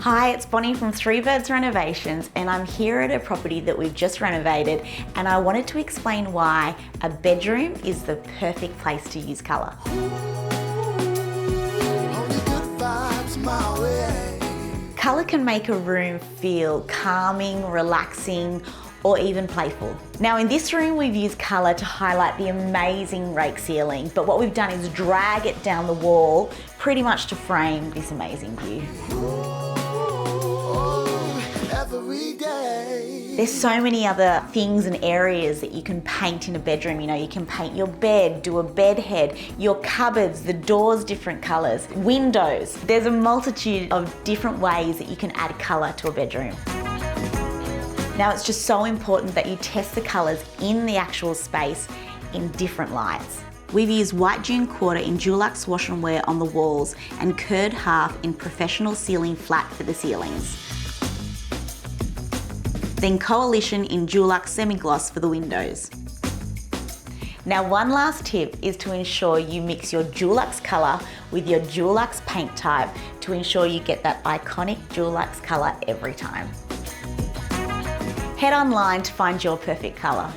Hi, it's Bonnie from Birds Renovations, and I'm here at a property that we've just renovated, and I wanted to explain why a bedroom is the perfect place to use colour. Colour can make a room feel calming, relaxing, or even playful. Now in this room we've used colour to highlight the amazing rake ceiling, but what we've done is drag it down the wall pretty much to frame this amazing view. There's so many other things and areas that you can paint in a bedroom. You know, you can paint your bed, do a bed head, your cupboards, the doors different colours, windows. There's a multitude of different ways that you can add colour to a bedroom. Now it's just so important that you test the colours in the actual space in different lights. We've used white June quarter in Dulux wash and wear on the walls and curd half in professional ceiling flat for the ceilings. Then coalition in Dulux semi-gloss for the windows. Now one last tip is to ensure you mix your Dulux colour with your Dulux paint type to ensure you get that iconic Dulux colour every time. Head online to find your perfect colour.